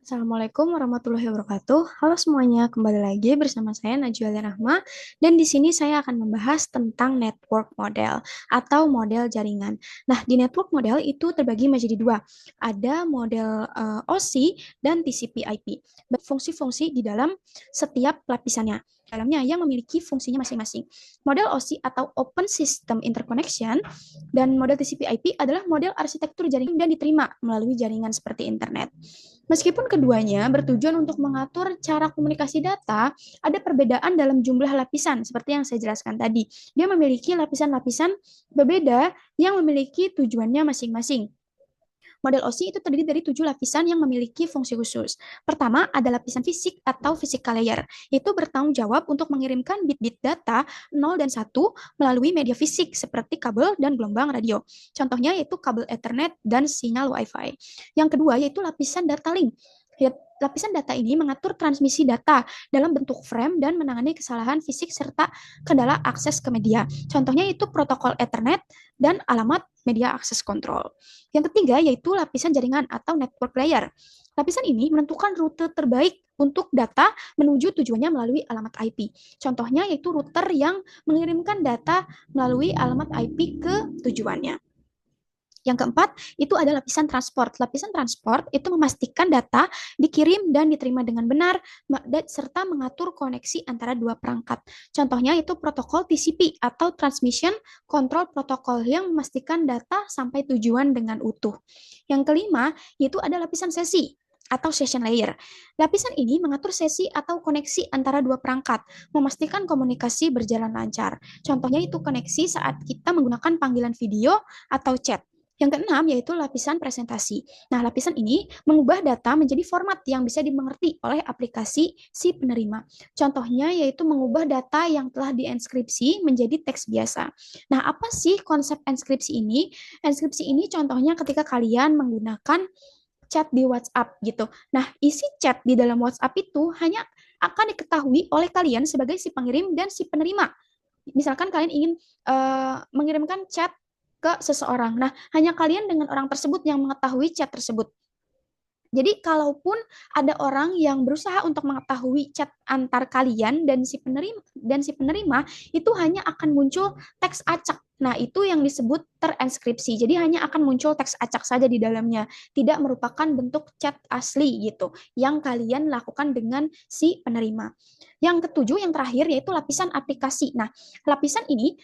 Assalamualaikum warahmatullahi wabarakatuh. Halo semuanya, kembali lagi bersama saya Najwa Rahma dan di sini saya akan membahas tentang network model atau model jaringan. Nah, di network model itu terbagi menjadi dua. Ada model OSI dan TCP/IP. Fungsi-fungsi di dalam setiap lapisannya. Dalamnya yang memiliki fungsinya masing-masing. Model OSI atau Open System Interconnection dan model TCP/IP adalah model arsitektur jaringan dan diterima melalui jaringan seperti internet. Meskipun keduanya bertujuan untuk mengatur cara komunikasi data, ada perbedaan dalam jumlah lapisan, seperti yang saya jelaskan tadi. Dia memiliki lapisan-lapisan berbeda yang memiliki tujuannya masing-masing. Model OSI itu terdiri dari 7 lapisan yang memiliki fungsi khusus. Pertama, ada lapisan fisik atau physical layer. Itu bertanggung jawab untuk mengirimkan bit-bit data 0 dan 1 melalui media fisik seperti kabel dan gelombang radio. Contohnya yaitu kabel Ethernet dan sinyal Wi-Fi. Yang kedua yaitu lapisan data link. Lapisan data ini mengatur transmisi data dalam bentuk frame dan menangani kesalahan fisik serta kendala akses ke media. Contohnya itu protokol Ethernet dan alamat media akses control. Yang ketiga yaitu lapisan jaringan atau network layer. Lapisan ini menentukan rute terbaik untuk data menuju tujuannya melalui alamat IP. Contohnya yaitu router yang mengirimkan data melalui alamat IP ke tujuannya. Yang keempat, itu ada lapisan transport. Lapisan transport itu memastikan data dikirim dan diterima dengan benar, serta mengatur koneksi antara dua perangkat. Contohnya itu protokol TCP atau Transmission Control Protocol yang memastikan data sampai tujuan dengan utuh. Yang kelima, yaitu ada lapisan sesi atau session layer. Lapisan ini mengatur sesi atau koneksi antara dua perangkat, memastikan komunikasi berjalan lancar. Contohnya itu koneksi saat kita menggunakan panggilan video atau chat. Yang keenam yaitu lapisan presentasi. Nah, lapisan ini mengubah data menjadi format yang bisa dimengerti oleh aplikasi si penerima. Contohnya yaitu mengubah data yang telah dienskripsi menjadi teks biasa. Nah, apa sih konsep enskripsi ini? Enskripsi ini contohnya ketika kalian menggunakan chat di WhatsApp gitu. Nah, isi chat di dalam WhatsApp itu hanya akan diketahui oleh kalian sebagai si pengirim dan si penerima. Misalkan kalian ingin mengirimkan chat ke seseorang. Nah, hanya kalian dengan orang tersebut yang mengetahui chat tersebut. Jadi, kalaupun ada orang yang berusaha untuk mengetahui chat antar kalian dan si penerima itu hanya akan muncul teks acak. Nah, itu yang disebut terenskripsi. Jadi hanya akan muncul teks acak saja di dalamnya, tidak merupakan bentuk chat asli gitu yang kalian lakukan dengan si penerima. Yang ketujuh, yang terakhir yaitu lapisan aplikasi. Nah, lapisan ini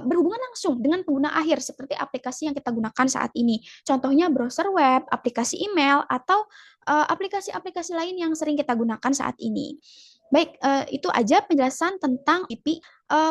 berhubungan langsung dengan pengguna akhir seperti aplikasi yang kita gunakan saat ini. Contohnya browser web, aplikasi email, atau aplikasi-aplikasi lain yang sering kita gunakan saat ini. Baik, itu aja penjelasan tentang IP.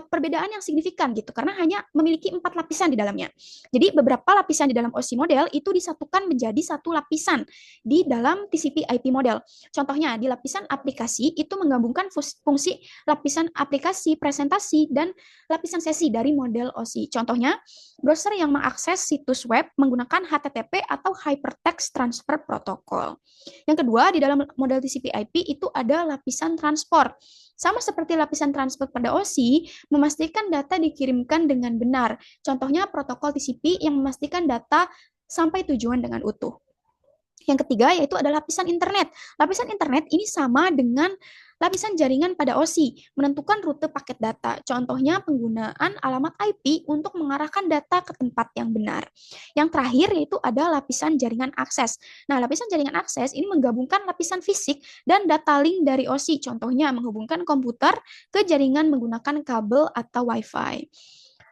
Perbedaan yang signifikan gitu karena hanya memiliki 4 lapisan di dalamnya. Jadi beberapa lapisan di dalam OSI model itu disatukan menjadi satu lapisan di dalam TCP/IP model. Contohnya di lapisan aplikasi itu menggabungkan fungsi lapisan aplikasi, presentasi, dan lapisan sesi dari model OSI. Contohnya, browser yang mengakses situs web menggunakan HTTP atau Hypertext Transfer Protocol. Yang kedua, di dalam model TCP/IP itu ada lapisan transport. Sama seperti lapisan transport pada OSI, memastikan data dikirimkan dengan benar. Contohnya protokol TCP yang memastikan data sampai tujuan dengan utuh. Yang ketiga yaitu adalah lapisan internet. Lapisan internet ini sama dengan lapisan jaringan pada OSI, menentukan rute paket data. Contohnya penggunaan alamat IP untuk mengarahkan data ke tempat yang benar. Yang terakhir yaitu ada lapisan jaringan akses. Nah, lapisan jaringan akses ini menggabungkan lapisan fisik dan data link dari OSI. Contohnya menghubungkan komputer ke jaringan menggunakan kabel atau Wi-Fi.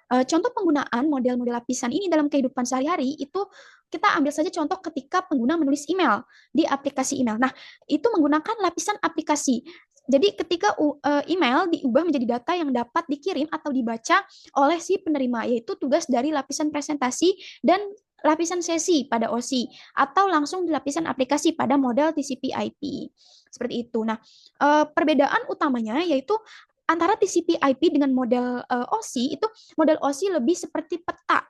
Contoh penggunaan model-model lapisan ini dalam kehidupan sehari-hari itu kita ambil saja contoh ketika pengguna menulis email di aplikasi email. Nah, itu menggunakan lapisan aplikasi. Jadi ketika email diubah menjadi data yang dapat dikirim atau dibaca oleh si penerima, yaitu tugas dari lapisan presentasi dan lapisan sesi pada OSI atau langsung di lapisan aplikasi pada model TCP/IP. Seperti itu. Nah, perbedaan utamanya yaitu antara TCP/IP dengan model OSI itu model OSI lebih seperti peta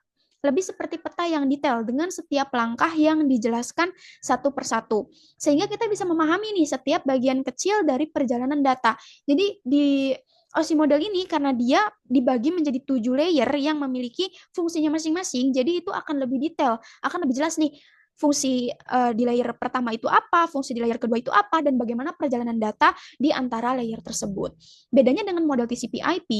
yang detail dengan setiap langkah yang dijelaskan satu persatu. Sehingga kita bisa memahami nih setiap bagian kecil dari perjalanan data. Jadi di OSI model ini karena dia dibagi menjadi 7 layer yang memiliki fungsinya masing-masing, jadi itu akan lebih detail, akan lebih jelas nih fungsi di layer pertama itu apa, fungsi di layer kedua itu apa, dan bagaimana perjalanan data di antara layer tersebut. Bedanya dengan model TCP/IP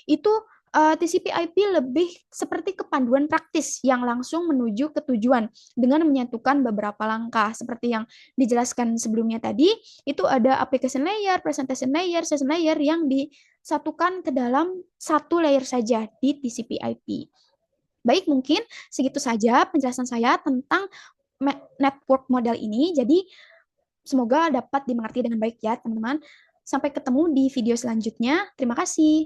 itu TCP/IP lebih seperti kepanduan praktis yang langsung menuju ke tujuan dengan menyatukan beberapa langkah seperti yang dijelaskan sebelumnya tadi. Itu ada application layer, presentation layer, session layer yang disatukan ke dalam satu layer saja di TCP/IP. Baik, mungkin segitu saja penjelasan saya tentang network model ini. Jadi semoga dapat dimengerti dengan baik ya, teman-teman. Sampai ketemu di video selanjutnya. Terima kasih.